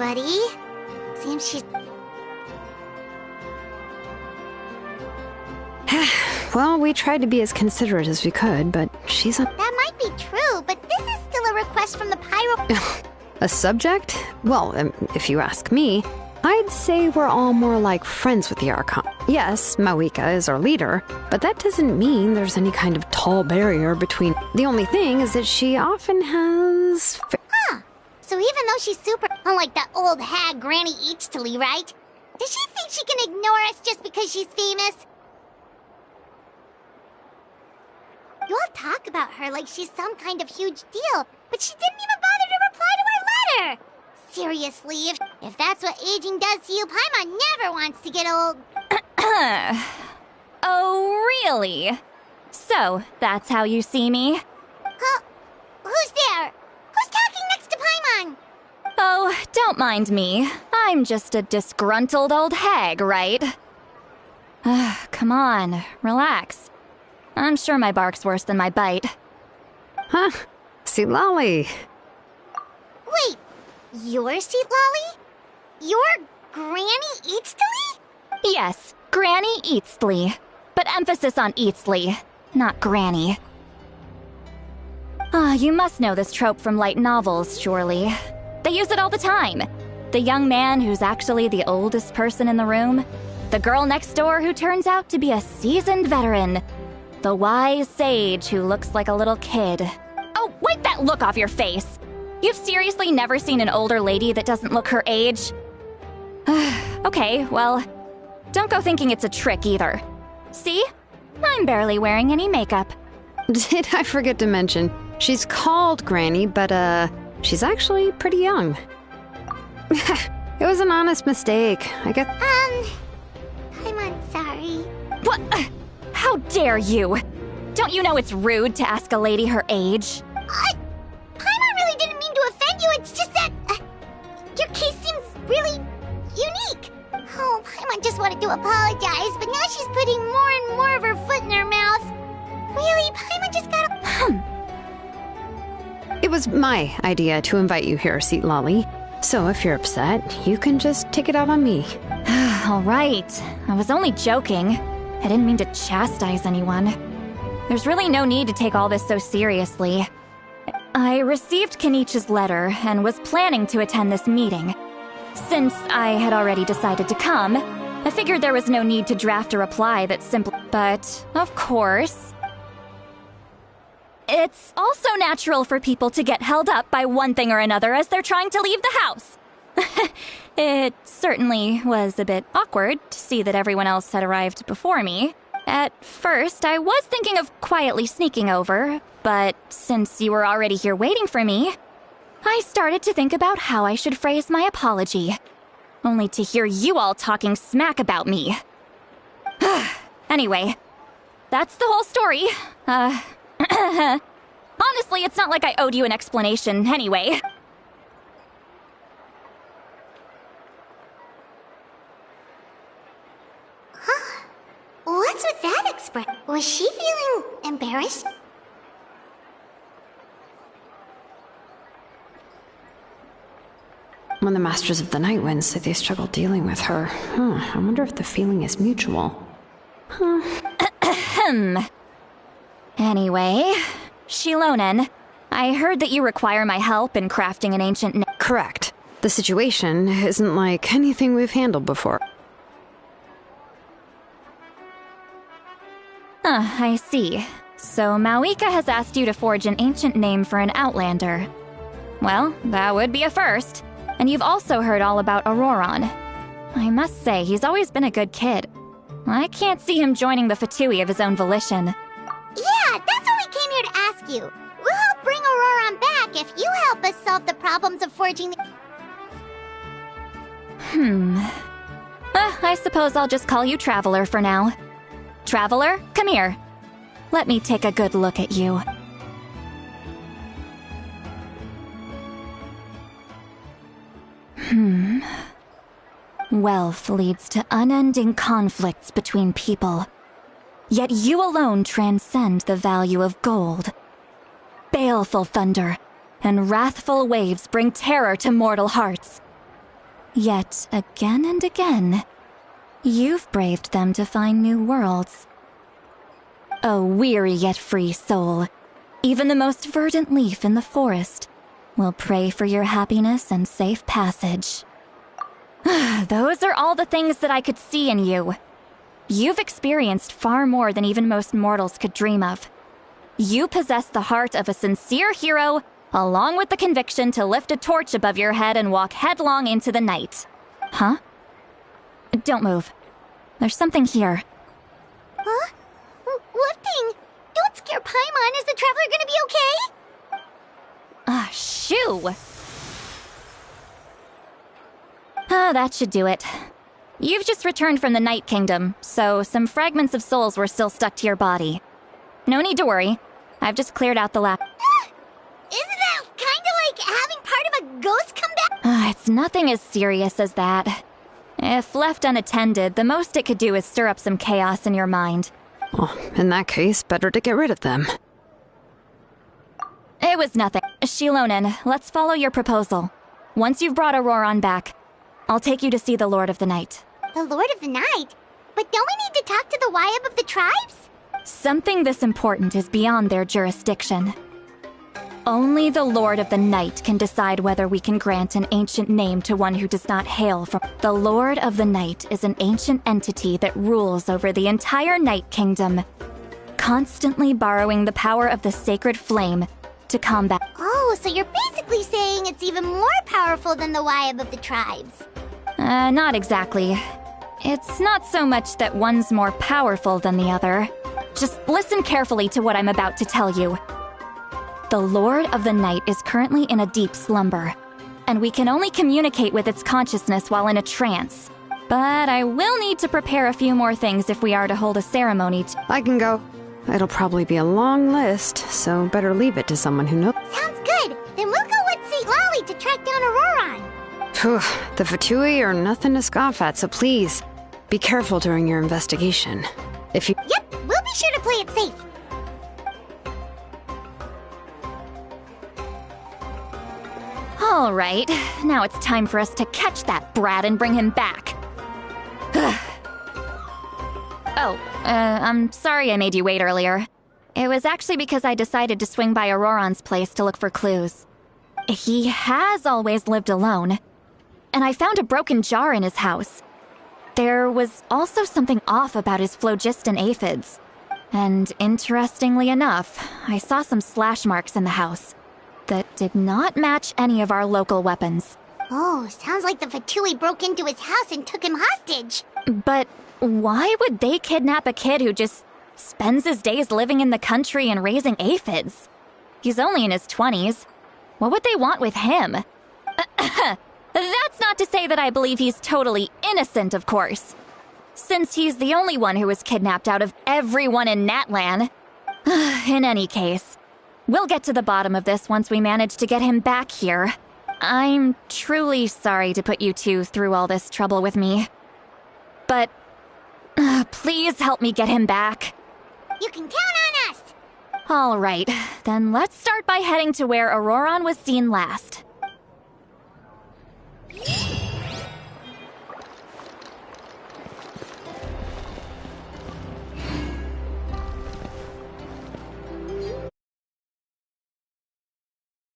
buddy. Seems she's... Well, we tried to be as considerate as we could, but she's a... That might be true, but this is still a request from the pyro... A subject? Well, if you ask me, I'd say we're all more like friends with the Archon. Yes, Mawika is our leader, but that doesn't mean there's any kind of tall barrier between... The only thing is that she often has... Huh. So even though she's super... Unlike that old hag Granny Citlali, right? Does she think she can ignore us just because she's famous? You all talk about her like she's some kind of huge deal, but she didn't even bother to reply to our letter! Seriously, if that's what aging does to you, Paimon never wants to get old. Oh, really? So, that's how you see me? Huh? Who's there? Who's talking next to Paimon? Oh, don't mind me. I'm just a disgruntled old hag, right? Come on, relax. I'm sure my bark's worse than my bite. Huh? Citlali. Wait, you're Citlali? You're Granny Citlali? Yes, Granny Citlali. But emphasis on Citlali, not Granny. You must know this trope from light novels, surely. They use it all the time. The young man who's actually the oldest person in the room. The girl next door who turns out to be a seasoned veteran. The wise sage who looks like a little kid. Oh, wipe that look off your face! You've seriously never seen an older lady that doesn't look her age? Okay, well, don't go thinking it's a trick either. See? I'm barely wearing any makeup. Did I forget to mention, she's called Granny, but she's actually pretty young. It was an honest mistake. I guess... I'm sorry. What? How dare you? Don't you know it's rude to ask a lady her age? Paimon really didn't mean to offend you, it's just that... your case seems really unique. Oh, Paimon just wanted to apologize, but now she's putting more and more of her foot in her mouth. Really, Paimon just gotta... It was my idea to invite you here, Citlali. So if you're upset, you can just take it out on me. All right. I was only joking. I didn't mean to chastise anyone. There's really no need to take all this so seriously. I received Kenichi's letter and was planning to attend this meeting. Since I had already decided to come, I figured there was no need to draft a reply that simply... But, of course... It's also natural for people to get held up by one thing or another as they're trying to leave the house. It certainly was a bit awkward to see that everyone else had arrived before me. At first, I was thinking of quietly sneaking over, but since you were already here waiting for me, I started to think about how I should phrase my apology. Only to hear you all talking smack about me. Anyway, that's the whole story. Honestly, it's not like I owed you an explanation anyway. What's with that expression? Was she feeling embarrassed? When the Masters of the Night Wind say they struggle dealing with her, I wonder if the feeling is mutual. Anyway, Shilonen, I heard that you require my help in crafting an ancient... Correct. The situation isn't like anything we've handled before. I see. So Mawika has asked you to forge an ancient name for an Outlander. Well, that would be a first. And you've also heard all about Auroron. I must say, he's always been a good kid. I can't see him joining the Fatui of his own volition. Yeah, that's what we came here to ask you. We'll help bring Auroron back if you help us solve the problems of forging the... I suppose I'll just call you Traveler for now. Traveler, come here. Let me take a good look at you. Wealth leads to unending conflicts between people. Yet you alone transcend the value of gold. Baleful thunder and wrathful waves bring terror to mortal hearts. Yet again and again, you've braved them to find new worlds. A weary yet free soul, even the most verdant leaf in the forest will pray for your happiness and safe passage. Those are all the things that I could see in you. You've experienced far more than even most mortals could dream of. You possess the heart of a sincere hero, along with the conviction to lift a torch above your head and walk headlong into the night. Huh? Don't move. There's something here. Huh? What thing? Don't scare Paimon. Is the traveler gonna be okay? Shoo! That should do it. You've just returned from the Night Kingdom, so some fragments of souls were still stuck to your body. No need to worry. I've just cleared out the lab. Isn't that kinda like having part of a ghost come back? It's nothing as serious as that. If left unattended, the most it could do is stir up some chaos in your mind. Oh, in that case, better to get rid of them. It was nothing. Shilonen, let's follow your proposal. Once you've brought Auroron back, I'll take you to see the Lord of the Night. The Lord of the Night? But don't we need to talk to the Wyab of the tribes? Something this important is beyond their jurisdiction. Only the Lord of the Night can decide whether we can grant an ancient name to one who does not hail from... The Lord of the Night is an ancient entity that rules over the entire Night Kingdom, constantly borrowing the power of the sacred flame to combat... Oh, so you're basically saying it's even more powerful than the Wyab of the tribes. Not exactly. It's not so much that one's more powerful than the other. Just listen carefully to what I'm about to tell you. The Lord of the Night is currently in a deep slumber, and we can only communicate with its consciousness while in a trance. But I will need to prepare a few more things if we are to hold a ceremony I can go. It'll probably be a long list, so better leave it to someone who knows. Sounds good. Then we'll go with Citlali to track down Auroron. Phew, the Fatui are nothing to scoff at, so please, be careful during your investigation. If you... Yep, we'll be sure to play it safe. All right, now it's time for us to catch that brat and bring him back. I'm sorry I made you wait earlier. It was actually because I decided to swing by Auroron's place to look for clues. He has always lived alone, and I found a broken jar in his house. There was also something off about his phlogiston aphids. And interestingly enough, I saw some slash marks in the house that did not match any of our local weapons. Oh, sounds like the Fatui broke into his house and took him hostage. But why would they kidnap a kid who just spends his days living in the country and raising aphids? He's only in his 20s. What would they want with him? That's not to say that I believe he's totally innocent, of course. Since he's the only one who was kidnapped out of everyone in Natlan. In any case, we'll get to the bottom of this once we manage to get him back here. I'm truly sorry to put you two through all this trouble with me. But please help me get him back. You can count on us! All right, then let's start by heading to where Auroron was seen last.